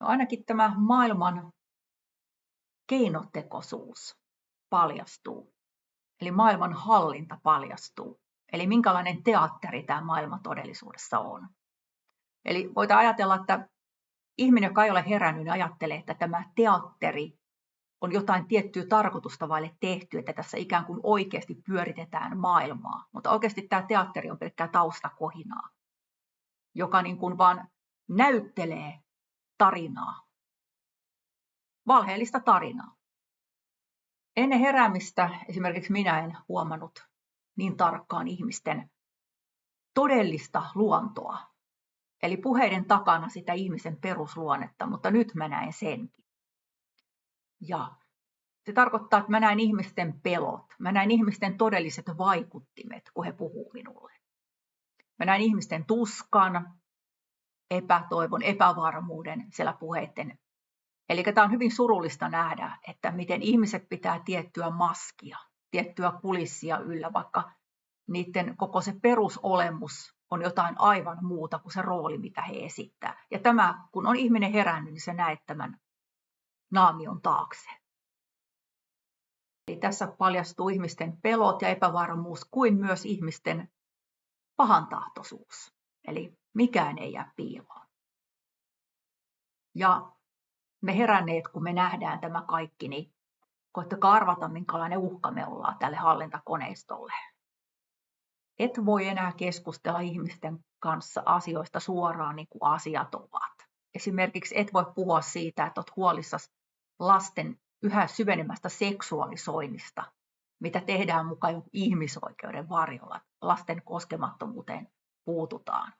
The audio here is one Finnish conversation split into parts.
No ainakin tämä maailman keinotekoisuus paljastuu, eli maailman hallinta paljastuu, eli minkälainen teatteri tämä maailma todellisuudessa on. Eli voidaan ajatella, että ihminen, joka ei ole herännyt, niin ajattelee, että tämä teatteri on jotain tiettyä tarkoitusta vaille tehty, että tässä ikään kuin oikeasti pyöritetään maailmaa. Mutta oikeasti tämä teatteri on pelkkää taustakohinaa, joka niin kuin vaan näyttelee tarinaa, valheellista tarinaa. Ennen heräämistä esimerkiksi minä en huomannut niin tarkkaan ihmisten todellista luontoa, eli puheiden takana sitä ihmisen perusluonnetta, mutta nyt mä näen senkin. Ja se tarkoittaa, että mä näen ihmisten pelot, mä näen ihmisten todelliset vaikuttimet, kun he puhuu minulle. Mä näen ihmisten tuskan, epätoivon, epävarmuuden siellä puheiden. Eli tämä on hyvin surullista nähdä, että miten ihmiset pitää tiettyä maskia, tiettyä kulissia yllä, vaikka niiden koko se perusolemus on jotain aivan muuta kuin se rooli, mitä he esittää. Ja tämä, kun on ihminen herännyt, niin se näet tämän naamion taakse. Eli tässä paljastuu ihmisten pelot ja epävarmuus, kuin myös ihmisten pahantahtoisuus. Eli mikään ei jää piiloon. Ja me heränneet, kun me nähdään tämä kaikki, niin koettakaa arvata, minkälainen uhka me ollaan tälle hallintakoneistolle. Et voi enää keskustella ihmisten kanssa asioista suoraan niin kuin asiat ovat. Esimerkiksi et voi puhua siitä, että olet huolissasi lasten yhä syvenemästä seksuaalisoinnista, mitä tehdään mukaan jonkun ihmisoikeuden varjolla. Lasten koskemattomuuteen puututaan.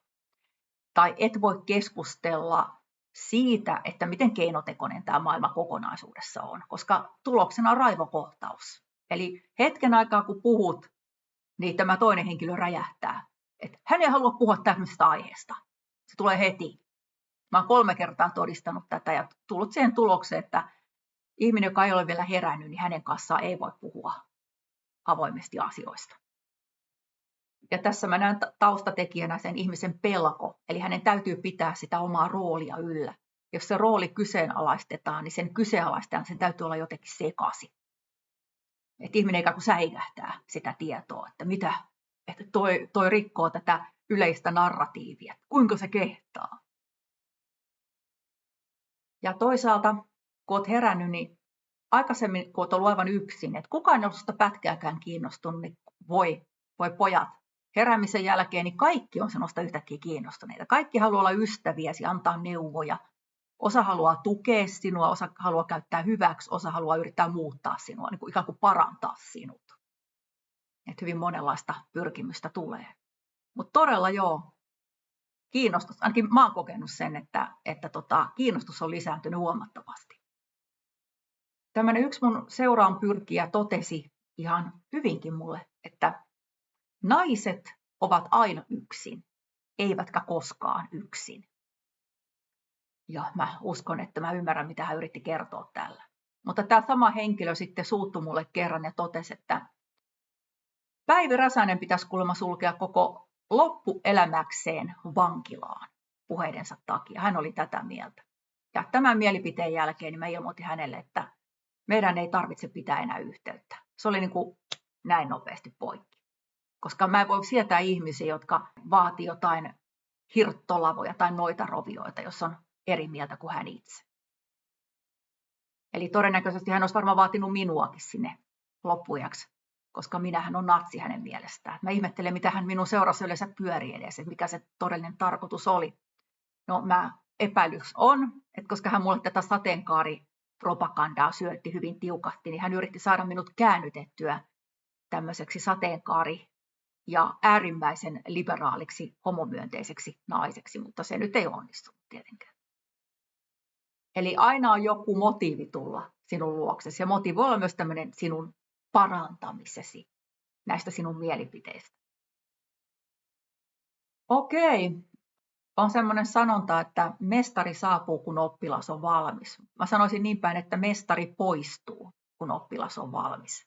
Tai et voi keskustella siitä, että miten keinotekoinen tämä maailma kokonaisuudessa on, koska tuloksena on raivokohtaus. Eli hetken aikaa, kun puhut, niin tämä toinen henkilö räjähtää. Että hän ei halua puhua tämmöisestä aiheesta. Se tulee heti. Mä oon 3 kertaa todistanut tätä ja tullut siihen tulokseen, että ihminen, joka ei ole vielä herännyt, niin hänen kanssaan ei voi puhua avoimesti asioista. Ja tässä mä näen taustatekijänä sen ihmisen pelko, eli hänen täytyy pitää sitä omaa roolia yllä. Jos se rooli kyseenalaistetaan, niin sen kyseenalaistajan sen täytyy olla jotenkin sekaisin. Että ihminen ikään kuin säikähtää sitä tietoa, että mitä, että toi rikkoo tätä yleistä narratiivia, kuinka se kehtaa. Ja toisaalta, kun olet herännyt, niin aikaisemmin, kun olet ollut aivan yksin, että kukaan ei ole sinusta pätkääkään kiinnostunut, niin voi pojat, heräämisen jälkeen, niin kaikki on sinusta yhtäkkiä kiinnostuneita. Kaikki haluaa olla ystäviäsi, antaa neuvoja. Osa haluaa tukea sinua, osa haluaa käyttää hyväksi, osa haluaa yrittää muuttaa sinua, niin kuin ikään kuin parantaa sinut. Että hyvin monenlaista pyrkimystä tulee. Mutta todella joo, kiinnostus, ainakin mä oon kokenut sen, että kiinnostus on lisääntynyt huomattavasti. Tämmöinen yksi mun seuraan pyrkijä totesi ihan hyvinkin mulle, että naiset ovat aina yksin, eivätkä koskaan yksin. Ja mä uskon, että mä ymmärrän, mitä hän yritti kertoa tällä. Mutta tämä sama henkilö sitten suuttui mulle kerran ja totesi, että Päivi Räsänen pitäisi kuulemma sulkea koko loppuelämäkseen vankilaan puheidensa takia. Hän oli tätä mieltä. Ja tämän mielipiteen jälkeen niin mä ilmoitin hänelle, että meidän ei tarvitse pitää enää yhteyttä. Se oli niin kuin näin nopeasti poikki. Koska mä en voi sietää ihmisiä, jotka vaatii jotain hirttolavoja tai noita rovioita, jos on eri mieltä kuin hän itse. Eli todennäköisesti hän olisi varmaan vaatinut minuakin sinne loppujaksi, koska minähän on natsi hänen mielestään. Mä ihmettelen, mitä hän minun seurassa yleensä pyörii edes, että mikä se todellinen tarkoitus oli. No epäilys on, että koska hän mulle tätä sateenkaaripropagandaa syötti hyvin tiukasti, niin hän yritti saada minut käännytettyä tämmöiseksi sateenkaari- ja äärimmäisen liberaaliksi, homomyönteiseksi naiseksi, mutta se nyt ei onnistunut tietenkään. Eli aina on joku motiivi tulla sinun luoksesi, ja motiivi voi olla myös tämmöinen sinun parantamisesi näistä sinun mielipiteistä. Okei, on semmoinen sanonta, että mestari saapuu, kun oppilas on valmis. Mä sanoisin niin päin, että mestari poistuu, kun oppilas on valmis.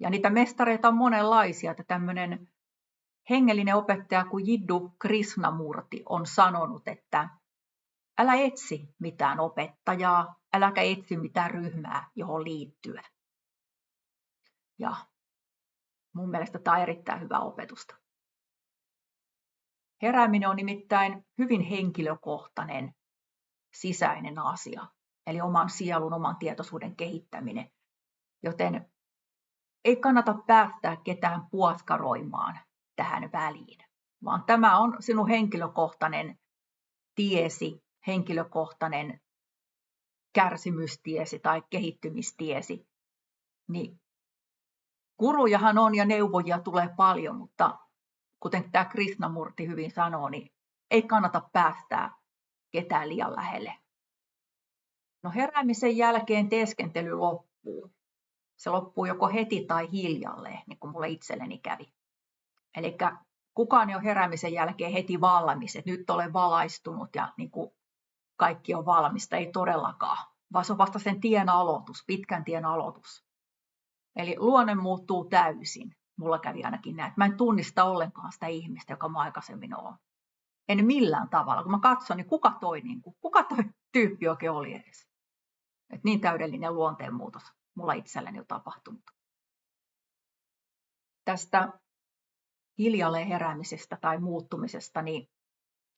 Ja niitä mestareita on monenlaisia, että tämmöinen hengellinen opettaja kuin Jiddu Krishnamurti on sanonut, että älä etsi mitään opettajaa, äläkä etsi mitään ryhmää, johon liittyä. Ja mun mielestä tämä on erittäin hyvä opetusta. Herääminen on nimittäin hyvin henkilökohtainen sisäinen asia, eli oman sielun, oman tietoisuuden kehittäminen. Joten ei kannata päästää ketään puoskaroimaan tähän väliin, vaan tämä on sinun henkilökohtainen tiesi, henkilökohtainen kärsimystiesi tai kehittymistiesi. Niin gurujahan on ja neuvojia tulee paljon, mutta kuten tämä Krishnamurti hyvin sanoo, niin ei kannata päästää ketään liian lähelle. No heräämisen jälkeen teeskentely loppuu. Se loppuu joko heti tai hiljalleen, niin kuin mulle itselleni kävi. Eli kukaan ei ole heräämisen jälkeen heti valmis, että nyt olen valaistunut ja niin kuin kaikki on valmista, ei todellakaan. Vaan se on vasta sen tien aloitus, pitkän tien aloitus. Eli luonne muuttuu täysin. Mulla kävi ainakin näin. Mä en tunnista ollenkaan sitä ihmistä, joka mä aikaisemmin olen. En millään tavalla. Kun mä katson, niin kuka toi tyyppi oikein oli edes. Et niin täydellinen luonteenmuutos mulla itselläni on tapahtunut. Tästä hiljalleen heräämisestä tai muuttumisesta, niin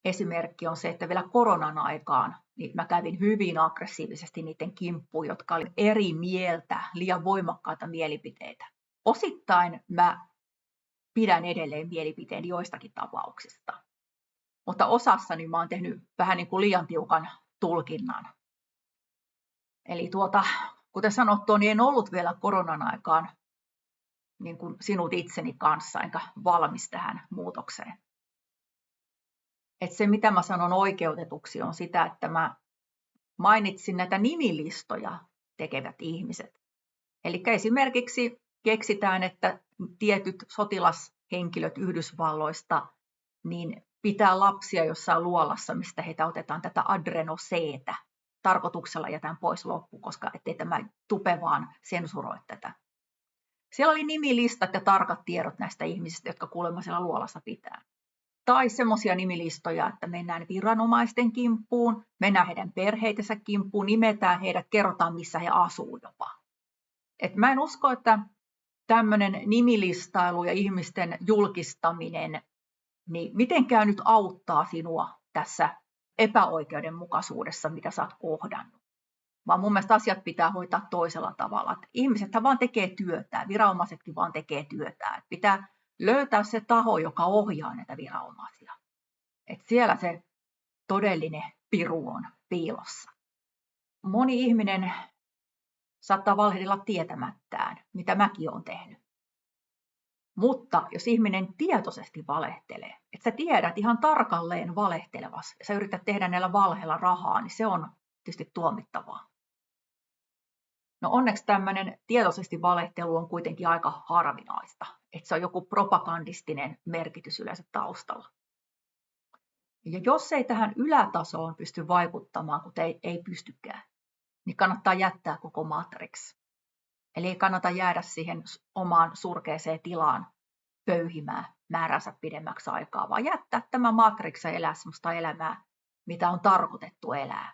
esimerkki on se, että vielä koronan aikaan niin mä kävin hyvin aggressiivisesti niiden kimppuun, jotka oli eri mieltä, liian voimakkaita mielipiteitä. Osittain mä pidän edelleen mielipiteen joistakin tapauksista, mutta osassani mä oon tehnyt vähän niin kuin liian tiukan tulkinnan. Eli kuten sanottua, niin en ollut vielä koronan aikaan niin kuin sinut itseni kanssa, enkä valmis tähän muutokseen. Et se, mitä mä sanon oikeutetuksi, on sitä, että mä mainitsin näitä nimilistoja tekevät ihmiset. Eli esimerkiksi keksitään, että tietyt sotilashenkilöt Yhdysvalloista niin pitää lapsia jossain luolassa, mistä heitä otetaan tätä adrenoseetä. Tarkoituksella jätän pois loppu, koska ettei tämä tupe vaan sensuroi tätä. Siellä oli nimilistat ja tarkat tiedot näistä ihmisistä, jotka kuulemma siellä luolassa pitää. Tai semmoisia nimilistoja, että mennään viranomaisten kimppuun, mennään heidän perheitensä kimppuun, nimetään heidät, kerrotaan missä he asuu jopa. Et mä en usko, että tämmöinen nimilistailu ja ihmisten julkistaminen niin mitenkään nyt auttaa sinua tässä epäoikeudenmukaisuudessa, mitä sä oot kohdannut. Vaan mun mielestä asiat pitää hoitaa toisella tavalla. Että ihmisethän vaan tekee työtään, viranomaisetkin vaan tekee työtään. Että pitää löytää se taho, joka ohjaa näitä viranomaisia. Että siellä se todellinen piru on piilossa. Moni ihminen saattaa valhehdella tietämättään, mitä mäkin olen tehnyt. Mutta jos ihminen tietoisesti valehtelee, että sä tiedät ihan tarkalleen valehtelevas ja sä yrität tehdä näillä valheilla rahaa, niin se on tietysti tuomittavaa. No onneksi tämmöinen tietoisesti valehtelu on kuitenkin aika harvinaista, että se on joku propagandistinen merkitys yleensä taustalla. Ja jos ei tähän ylätasoon pysty vaikuttamaan, kuten ei pystykään, niin kannattaa jättää koko matrix. Eli ei kannata jäädä siihen omaan surkeeseen tilaan pöyhimään määränsä pidemmäksi aikaa, vaan jättää tämä matrix ja elää sellaista elämää, mitä on tarkoitettu elää.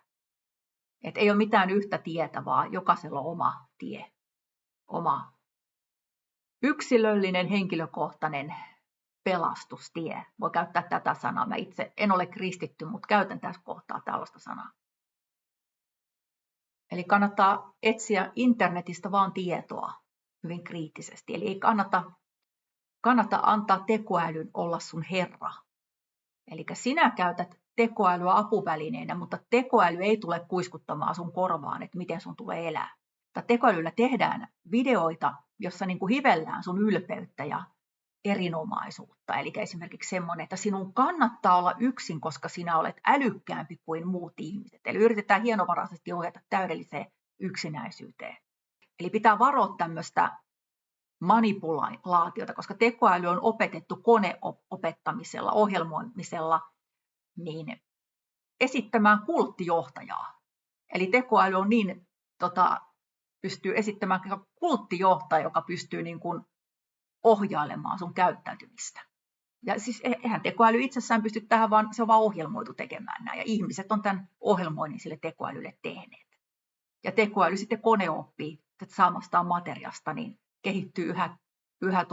Et ei ole mitään yhtä tietä, vaan jokaisella on oma tie, oma yksilöllinen, henkilökohtainen pelastustie. Voi käyttää tätä sanaa. Mä itse en ole kristitty, mutta käytän tässä kohtaa tällaista sanaa. Eli kannattaa etsiä internetistä vaan tietoa hyvin kriittisesti. Eli ei kannata antaa tekoälyn olla sun herra. Eli sinä käytät tekoälyä apuvälineenä, mutta tekoäly ei tule kuiskuttamaan sun korvaan, että miten sun tulee elää. Tekoälyllä tehdään videoita, jossa niin kuin hivellään sun ylpeyttä ja erinomaisuutta. Eli esimerkiksi semmoinen, että sinun kannattaa olla yksin, koska sinä olet älykkäämpi kuin muut ihmiset. Eli yritetään hienovaraisesti ohjata täydelliseen yksinäisyyteen. Eli pitää varoa tämmöistä manipulaatiota, koska tekoäly on opetettu koneopettamisella, ohjelmoimisella, niin esittämään kulttijohtajaa. Eli tekoäly on pystyy esittämään kulttijohtaja, joka pystyy niin kuin ohjailemaan sun käyttäytymistä. Ja siis eihän tekoäly itsessään pysty tähän, vaan se on vaan ohjelmoitu tekemään näin. Ja ihmiset on tämän ohjelmoinnin sille tekoälylle tehneet. Ja tekoäly sitten koneoppii saamastaan materiasta, niin kehittyy yhä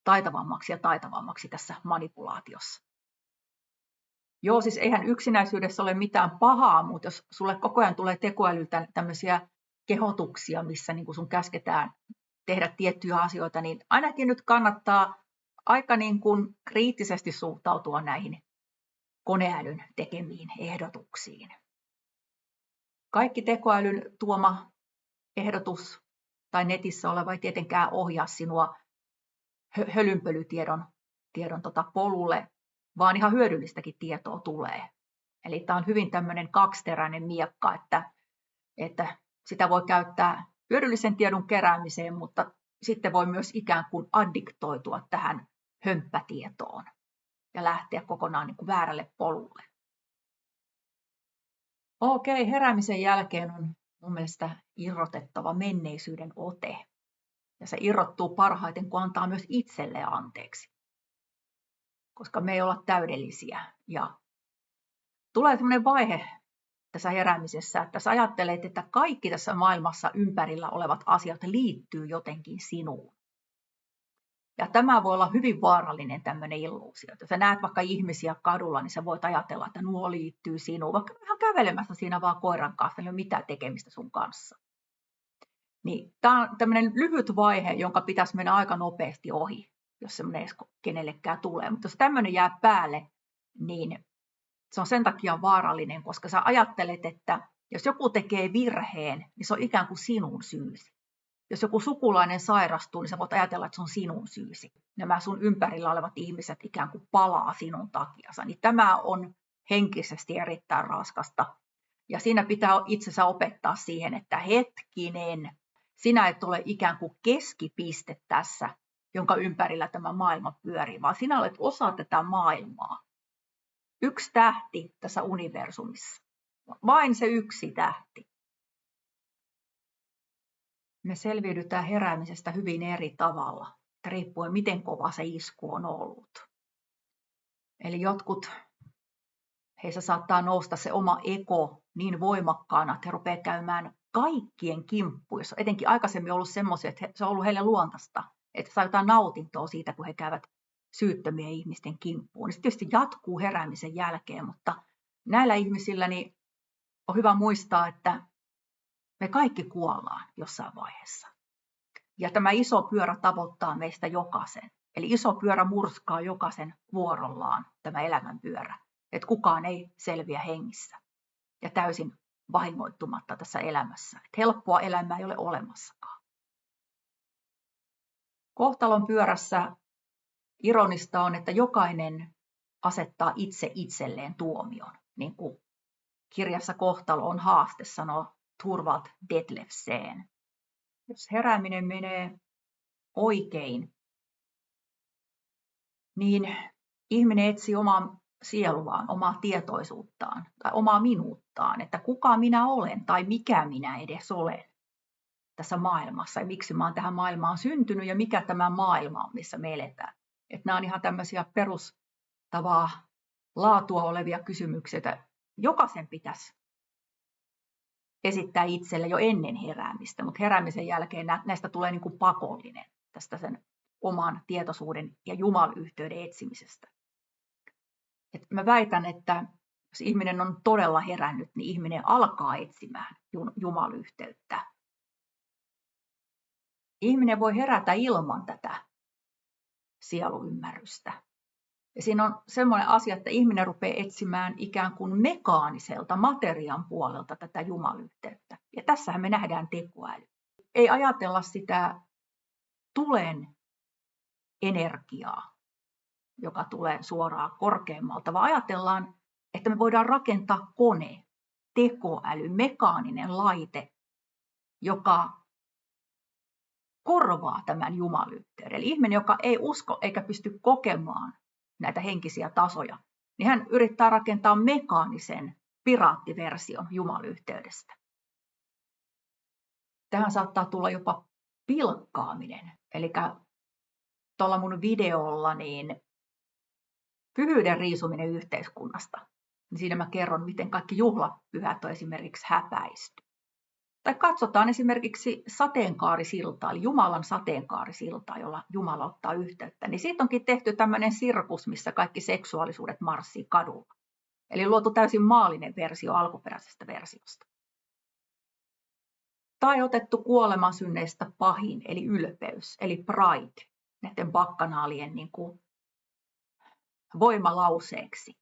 taitavammaksi ja taitavammaksi tässä manipulaatiossa. Joo, siis eihän yksinäisyydessä ole mitään pahaa, mutta jos sulle koko ajan tulee tekoälyltä tämmöisiä kehotuksia, missä niin kuin sun käsketään tehdä tiettyjä asioita, niin ainakin nyt kannattaa aika niin kuin kriittisesti suhtautua näihin koneälyn tekemiin ehdotuksiin. Kaikki tekoälyn tuoma ehdotus tai netissä oleva ei tietenkään ohjaa sinua hölynpölytiedon polulle, vaan ihan hyödyllistäkin tietoa tulee. Eli tämä on hyvin tämmöinen kaksiteräinen miekka, että sitä voi käyttää hyödyllisen tiedon keräämiseen, mutta sitten voi myös ikään kuin addiktoitua tähän hömppätietoon ja lähteä kokonaan niin kuin väärälle polulle. Okei, heräämisen jälkeen on mun mielestä irrotettava menneisyyden ote. Ja se irrottuu parhaiten, kun antaa myös itselle anteeksi. Koska me ei olla täydellisiä. Ja tulee sellainen vaihe tässä heräämisessä, että sä ajattelet, että kaikki tässä maailmassa ympärillä olevat asiat liittyy jotenkin sinuun. Ja tämä voi olla hyvin vaarallinen tämmöinen illuusio. Jos sä näet vaikka ihmisiä kadulla, niin sä voit ajatella, että nuo liittyy sinuun. Vaikka ihan kävelemässä siinä vaan koiran kanssa, ei ole mitään tekemistä sun kanssa. Niin tämä on tämmöinen lyhyt vaihe, jonka pitäisi mennä aika nopeasti ohi, jos semmoinen edes kenellekään tulee. Mutta jos tämmöinen jää päälle, niin se on sen takia vaarallinen, koska sä ajattelet, että jos joku tekee virheen, niin se on ikään kuin sinun syysi. Jos joku sukulainen sairastuu, niin sä voit ajatella, että se on sinun syysi. Nämä sun ympärillä olevat ihmiset ikään kuin palaa sinun takiansa. Niin tämä on henkisesti erittäin raskasta. Ja siinä pitää itsensä opettaa siihen, että hetkinen, sinä et ole ikään kuin keskipiste tässä, jonka ympärillä tämä maailma pyörii, vaan sinä olet osa tätä maailmaa. Yksi tähti tässä universumissa. Vain se yksi tähti. Me selviydytään heräämisestä hyvin eri tavalla, riippuen miten kova se isku on ollut. Eli heissä saattaa nousta se oma ego niin voimakkaana, että he rupeaa käymään kaikkien kimppuun. Jos on etenkin aikaisemmin ollut semmoisia, että se on ollut heille luontaista, että saa jotain nautintoa siitä, kun he käyvät syyttömien ihmisten kimppuun. Se tietysti jatkuu heräämisen jälkeen, mutta näillä ihmisillä niin on hyvä muistaa, että me kaikki kuollaan jossain vaiheessa. Ja tämä iso pyörä tavoittaa meistä jokaisen. Eli iso pyörä murskaa jokaisen vuorollaan, tämä elämänpyörä. Että kukaan ei selviä hengissä ja täysin vahingoittumatta tässä elämässä. Että helppoa elämää ei ole olemassakaan. Kohtalon pyörässä ironista on, että jokainen asettaa itse itselleen tuomion. Niin kuin kirjassa Kohtalo on haaste, sanoo Thorvald Detlefsen. Jos herääminen menee oikein, niin ihminen etsii omaa sieluaan, omaa tietoisuuttaan tai omaa minuuttaan, että kuka minä olen tai mikä minä edes olen tässä maailmassa ja miksi mä oon tähän maailmaan syntynyt ja mikä tämä maailma on, missä me eletään. Että nämä on ihan tämmöisiä perustavaa laatua olevia kysymyksiä, että jokaisen pitäisi esittää itselle jo ennen heräämistä, mutta heräämisen jälkeen näistä tulee niin kuin pakollinen tästä sen oman tietoisuuden ja jumalyhteyden etsimisestä. Et mä väitän, että jos ihminen on todella herännyt, niin ihminen alkaa etsimään jumalyhteyttä. Ihminen voi herätä ilman tätä sieluymmärrystä. Ja siinä on semmoinen asia, että ihminen rupeaa etsimään ikään kuin mekaaniselta materian puolelta tätä jumalyhteyttä. Ja tässähän me nähdään tekoäly. Ei ajatella sitä tulen energiaa, joka tulee suoraan korkeammalta, vaan ajatellaan, että me voidaan rakentaa kone, tekoäly, mekaaninen laite, joka korvaa tämän jumalyhteyden. Eli ihminen, joka ei usko eikä pysty kokemaan näitä henkisiä tasoja, niin hän yrittää rakentaa mekaanisen piraattiversion jumalyhteydestä. Tähän saattaa tulla jopa pilkkaaminen. Eli tuolla mun videolla niin pyhyyden riisuminen yhteiskunnasta. Niin siinä mä kerron, miten kaikki juhlapyhät on esimerkiksi häpäisty. Tai katsotaan esimerkiksi sateenkaarisiltaa, eli Jumalan sateenkaarisiltaa, jolla Jumala ottaa yhteyttä. Niin siitä onkin tehty tämmöinen sirkus, missä kaikki seksuaalisuudet marssii kadulla. Eli luotu täysin maallinen versio alkuperäisestä versiosta. Tai otettu kuolemansynneistä pahin, eli ylpeys, eli pride, näiden bakkanaalien niin kuin voimalauseeksi.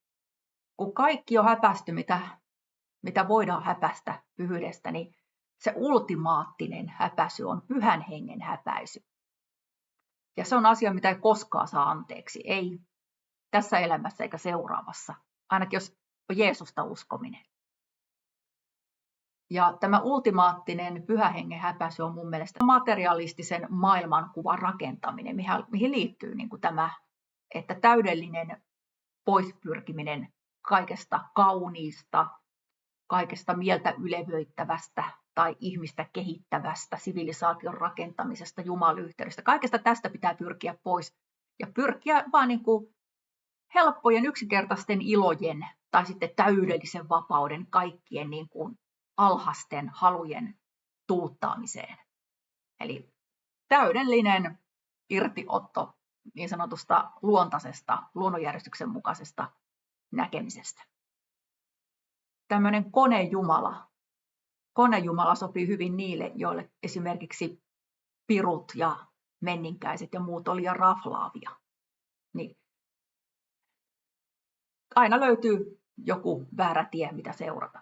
Kun kaikki on häpästy, mitä voidaan häpästä pyhyydestä, niin se ultimaattinen häpäisy on pyhän hengen häpäisy. Ja se on asia, mitä ei koskaan saa anteeksi, ei tässä elämässä eikä seuraavassa, ainakin jos on Jeesusta uskominen. Ja tämä ultimaattinen pyhän hengen häpäisy on mun mielestä materialistisen maailmankuvan rakentaminen, mihin liittyy niin kuin tämä, että täydellinen poispyrkiminen kaikesta kauniista, kaikesta mieltä ylevöittävästä tai ihmistä kehittävästä, sivilisaation rakentamisesta, Jumalayhteydestä. Kaikesta tästä pitää pyrkiä pois ja pyrkiä vaan niin kuin helppojen yksinkertaisten ilojen tai sitten täydellisen vapauden kaikkien niin kuin alhaisten halujen tuuttaamiseen. Eli täydellinen irtiotto niin sanotusta luontaisesta, luonnonjärjestyksen mukaisesta näkemisestä. Tämmöinen konejumala. Konejumala sopii hyvin niille, joille esimerkiksi pirut ja menninkäiset ja muut oli ja raflaavia. Niin aina löytyy joku väärä tie, mitä seurata.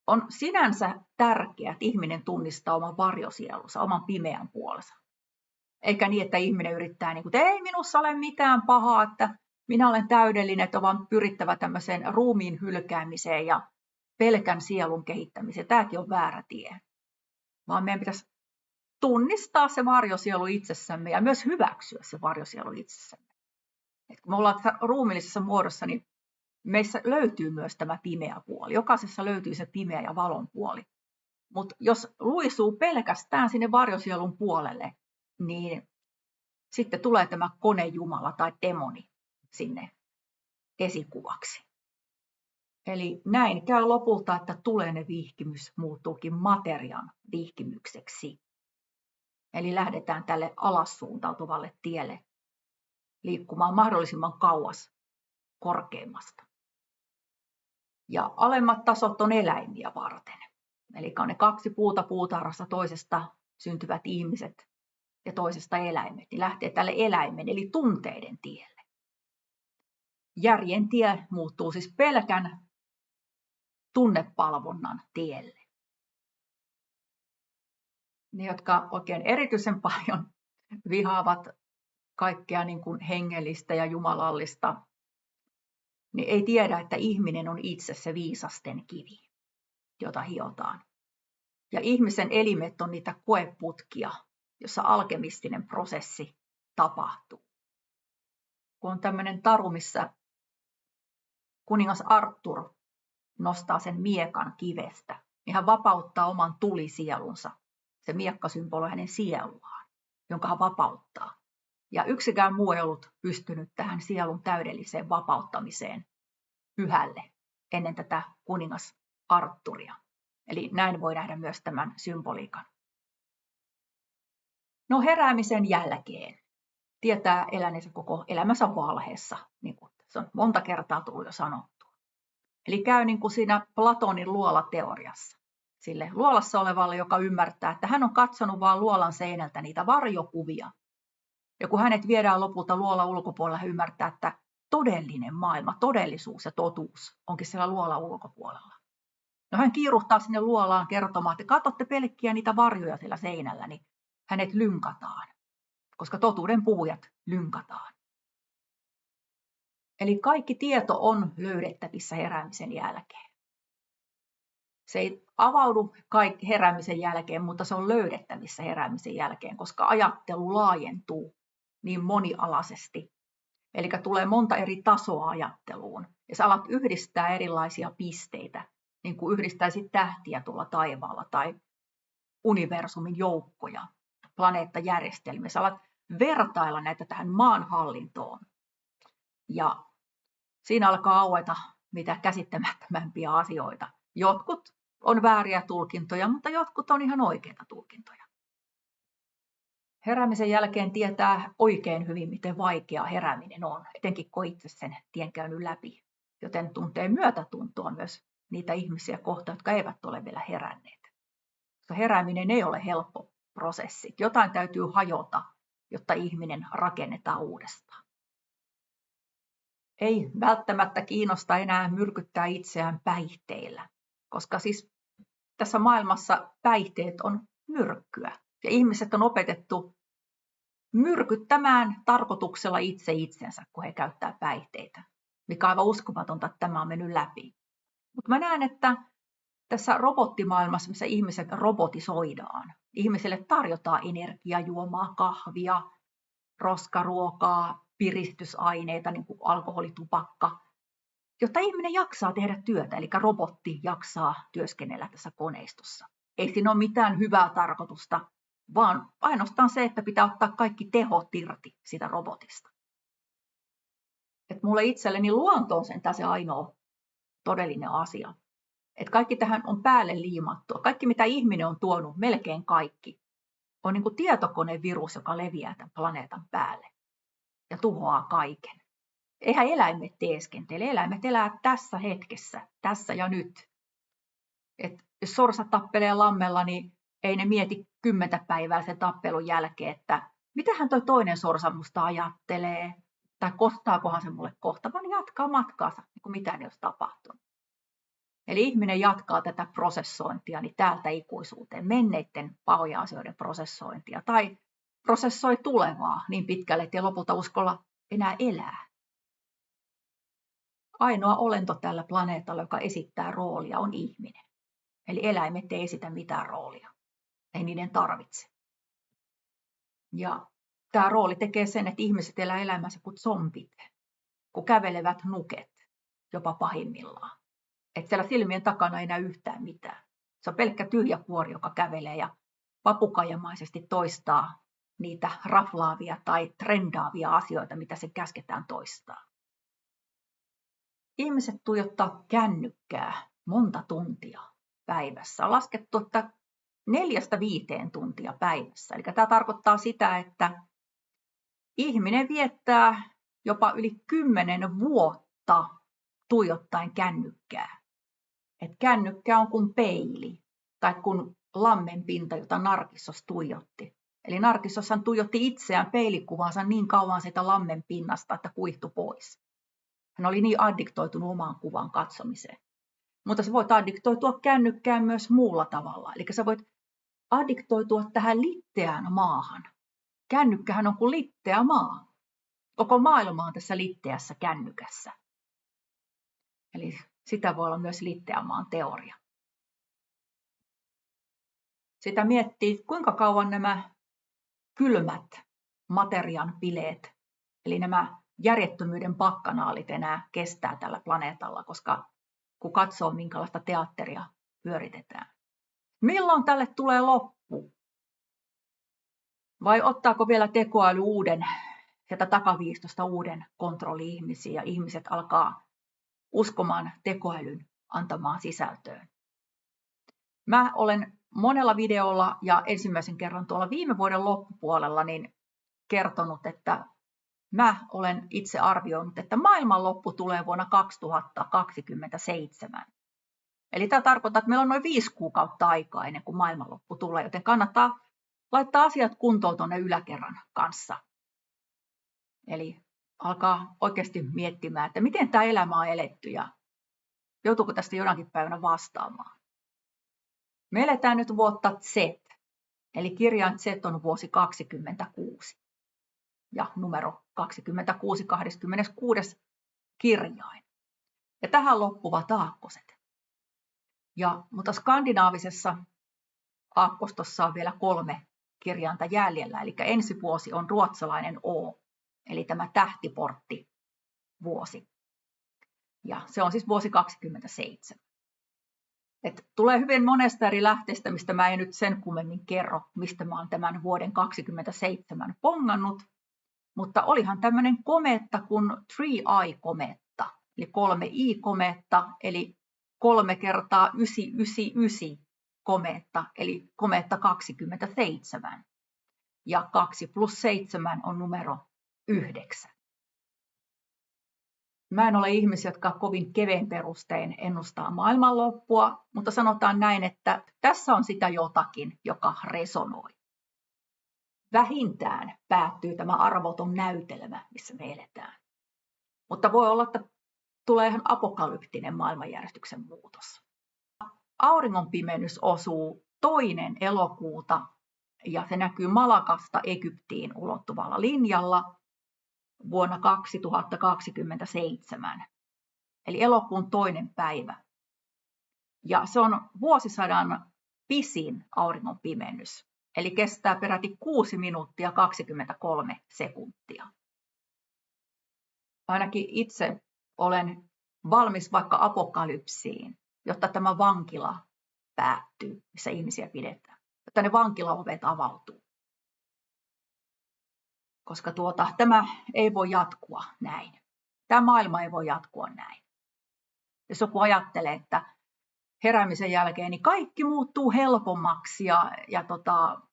On sinänsä tärkeää, että ihminen tunnistaa oman varjosielunsa, oman pimeän puolensa. Eikä niin, että ihminen yrittää, että ei minussa ole mitään pahaa, että minä olen täydellinen, että on vaan pyrittävä tämmöiseen ruumiin hylkäämiseen ja pelkän sielun kehittämiseen. Tämäkin on väärä tie. Vaan meidän pitäisi tunnistaa se varjosielu itsessämme ja myös hyväksyä se varjosielu itsessämme. Et kun me ollaan ruumiillisessa muodossa, niin meissä löytyy myös tämä pimeä puoli. Jokaisessa löytyy se pimeä ja valon puoli. Mutta jos luisuu pelkästään sinne varjosielun puolelle, niin sitten tulee tämä konejumala tai demoni sinne esikuvaksi. Eli näin käy lopulta, että tuleinen vihkimys muuttuukin materian vihkimykseksi. Eli lähdetään tälle alassuuntautuvalle tielle liikkumaan mahdollisimman kauas korkeimmasta. Ja alemmat tasot on eläimiä varten. Eli on ne kaksi puuta puutarhassa, toisesta syntyvät ihmiset ja toisesta eläimet. Niin lähtee tälle eläimen eli tunteiden tielle. Järjen tie muuttuu siis pelkän tunnepalvonnan tielle. Ne, jotka oikein erityisen paljon vihaavat kaikkea niin kuin hengellistä ja jumalallista, niin ei tiedä, että ihminen on itse se viisasten kivi, jota hiotaan. Ja ihmisen elimet on niitä koeputkia, jossa alkemistinen prosessi tapahtuu. Kun on tämmöinen taru, missä kuningas Arthur nostaa sen miekan kivestä, niin hän vapauttaa oman tulisielunsa. Se miekka symboloi hänen sieluaan, jonka hän vapauttaa. Ja yksikään muu ei ollut pystynyt tähän sielun täydelliseen vapauttamiseen pyhälle ennen tätä kuningas Arthuria. Eli näin voi nähdä myös tämän symboliikan. No heräämisen jälkeen tietää eläneensä koko elämänsä valheessa, niin kuin se on monta kertaa tullut jo sanottua. Eli käy niin kuin siinä Platonin luolateoriassa. Sille luolassa olevalle, joka ymmärtää, että hän on katsonut vain luolan seinältä niitä varjokuvia. Ja kun hänet viedään lopulta luolan ulkopuolella, hän ymmärtää, että todellinen maailma, todellisuus ja totuus onkin siellä luolan ulkopuolella. No hän kiiruhtaa sinne luolaan kertomaan, että katsotte pelkkiä niitä varjoja siellä seinällä, niin hänet lynkataan, koska totuuden puhujat lynkataan. Eli kaikki tieto on löydettävissä heräämisen jälkeen. Se ei avaudu heräämisen jälkeen, mutta se on löydettävissä heräämisen jälkeen, koska ajattelu laajentuu niin monialaisesti. Eli tulee monta eri tasoa ajatteluun. Ja sä alat yhdistää erilaisia pisteitä, niin kuin yhdistäisit tähtiä tuolla taivaalla tai universumin joukkoja, planeettajärjestelmiä. Sä alat vertailla näitä tähän maan hallintoon. Ja Siinä alkaa aueta mitä käsittämättömämpiä asioita. Jotkut on vääriä tulkintoja, mutta jotkut on ihan oikeita tulkintoja. Heräämisen jälkeen tietää oikein hyvin, miten vaikea herääminen on, etenkin kun itse sen tien käynyt läpi. Joten tuntee myötätuntoa myös niitä ihmisiä kohtaan, jotka eivät ole vielä heränneet. Koska herääminen ei ole helppo prosessi. Jotain täytyy hajota, jotta ihminen rakennetaan uudestaan. Ei välttämättä kiinnosta enää myrkyttää itseään päihteillä, koska siis tässä maailmassa päihteet on myrkkyä. Ja ihmiset on opetettu myrkyttämään tarkoituksella itse itsensä, kun he käyttää päihteitä. Mikä on aivan uskomatonta, että tämä on mennyt läpi. Mutta mä näen, että tässä robottimaailmassa, missä ihmiset robotisoidaan, ihmisille tarjotaan energiajuomaa, kahvia, roskaruokaa, piristysaineita, niin kuin alkoholi, tupakka, jotta ihminen jaksaa tehdä työtä, eli robotti jaksaa työskennellä tässä koneistossa. Ei siinä ole mitään hyvää tarkoitusta, vaan ainoastaan se, että pitää ottaa kaikki tehot irti siitä robotista. Et mulle itselleni luonto on sentään se ainoa todellinen asia. Et kaikki tähän on päälle liimattua. Kaikki, mitä ihminen on tuonut, melkein kaikki, on niin kuin tietokonevirus, joka leviää tämän planeetan päälle ja tuhoaa kaiken. Eihän eläimet teeskentele. Eläimet elää tässä hetkessä, tässä ja nyt. Et jos sorsa tappelee lammella, niin ei ne mieti 10 päivää sen tappelun jälkeen, että mitähän toi toinen sorsa musta ajattelee, tai kohtaakohan se mulle kohta, vaan jatkaa matkaansa, niin kuin mitään ei olisi tapahtunut. Eli ihminen jatkaa tätä prosessointia niin täältä ikuisuuteen, menneiden pahoja asioiden prosessointia, tai prosessoi tulevaa niin pitkälle, että ei lopulta uskalla enää elää. Ainoa olento tällä planeetalla, joka esittää roolia, on ihminen. Eli eläimet ei esitä mitään roolia. Ei niiden tarvitse. Ja tämä rooli tekee sen, että ihmiset elää elämänsä kuin zombit, kun kävelevät nuket, jopa pahimmillaan. Että siellä silmien takana ei näy yhtään mitään. Se on pelkkä tyhjä kuori, joka kävelee ja papukaijamaisesti toistaa niitä raflaavia tai trendaavia asioita, mitä se käsketään toistaa. Ihmiset tuijottaa kännykkää monta tuntia päivässä. On laskettu, että 4-5 tuntia päivässä. Eli tämä tarkoittaa sitä, että ihminen viettää jopa yli 10 vuotta tuijottaen kännykkää. Et kännykkä on kuin peili tai kuin lammenpinta, jota Narkissos tuijotti. Eli Narkissoshan tuijotti itseään peilikuvaansa niin kauan sitä lammenpinnasta, että kuihtui pois. Hän oli niin addiktoitunut omaan kuvan katsomiseen. Mutta sä voit addiktoitua kännykkään myös muulla tavalla. Eli sä voit addiktoitua tähän litteään maahan. Kännykkähän on kuin litteä maa. Koko maailma on tässä litteässä kännykässä. Eli sitä voi olla myös litteän maan teoria. Sitä miettii, kuinka kauan nämä kylmät materian bileet, eli nämä järjettömyyden bakkanaalit enää kestää tällä planeetalla, koska kun katsoo, minkälaista teatteria pyöritetään. Milloin tälle tulee loppu? Vai ottaako vielä tekoäly sieltä takaviistosta uuden kontrolli-ihmisiä ja ihmiset alkaa uskomaan tekoälyn antamaan sisältöön? Mä olen monella videolla ja ensimmäisen kerran tuolla viime vuoden loppupuolella niin kertonut, että mä olen itse arvioinut, että maailmanloppu tulee vuonna 2027. Eli tämä tarkoittaa, että meillä on noin 5 kuukautta aikaa ennen kuin maailmanloppu tulee, joten kannattaa laittaa asiat kuntoon tuonne yläkerran kanssa. Eli alkaa oikeasti miettimään, että miten tämä elämä on eletty ja joutuuko tästä jonakin päivänä vastaamaan. Me eletään nyt vuotta Z, eli kirjain Z on vuosi 26 ja numero 26, 26. kirjain. Ja tähän loppuvat aakkoset. Mutta skandinaavisessa aakkostossa on vielä 3 kirjainta jäljellä, eli ensi vuosi on ruotsalainen O, eli tämä tähtiportti vuosi. Ja se on siis vuosi 27. Tulee hyvin monesta eri lähteestä, mistä mä en nyt sen kummemmin kerro, mistä mä oon tämän vuoden 27 pongannut. Mutta olihan tämmöinen kometta kuin Three Eye-kometta, eli 3 I-komeetta, eli 3 kertaa 999 komeetta, eli komeetta 27. Ja 2 plus 7 on numero 9. Mä en ole ihmisiä, jotka kovin kevyen perustein ennustaa maailmanloppua, mutta sanotaan näin, että tässä on sitä jotakin, joka resonoi. Vähintään päättyy tämä arvoton näytelmä, missä me eletään. Mutta voi olla, että tulee ihan apokalyptinen maailmanjärjestyksen muutos. Auringon pimennys osuu 2. elokuuta ja se näkyy Malakasta Egyptiin ulottuvalla linjalla vuonna 2027, eli elokuun 2. päivä. Ja se on vuosisadan pisin auringon pimennys, eli kestää peräti 6 minuuttia 23 sekuntia. Ainakin itse olen valmis vaikka apokalypsiin, jotta tämä vankila päättyy, missä ihmisiä pidetään, jotta ne vankilaovet avautuu. Koska tämä ei voi jatkua näin. Tämä maailma ei voi jatkua näin. Jos joku ajattelee, että heräämisen jälkeen niin kaikki muuttuu helpommaksi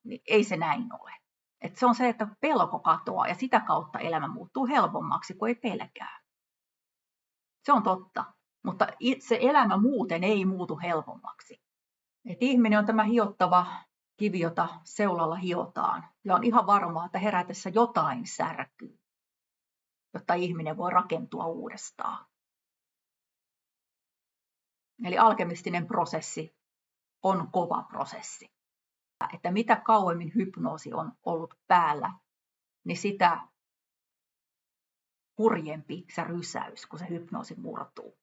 niin ei se näin ole. Se on se, että pelko katoaa ja sitä kautta elämä muuttuu helpommaksi, kun ei pelkää. Se on totta, mutta itse elämä muuten ei muutu helpommaksi. Ihminen on tämä hiottava kivi, jota seulalla hiotaan. Ja on ihan varmaa, että herätessä jotain särkyy, jotta ihminen voi rakentua uudestaan. Eli alkemistinen prosessi on kova prosessi. Että mitä kauemmin hypnoosi on ollut päällä, niin sitä hurjempi se rysäys, kun se hypnoosi murtuu.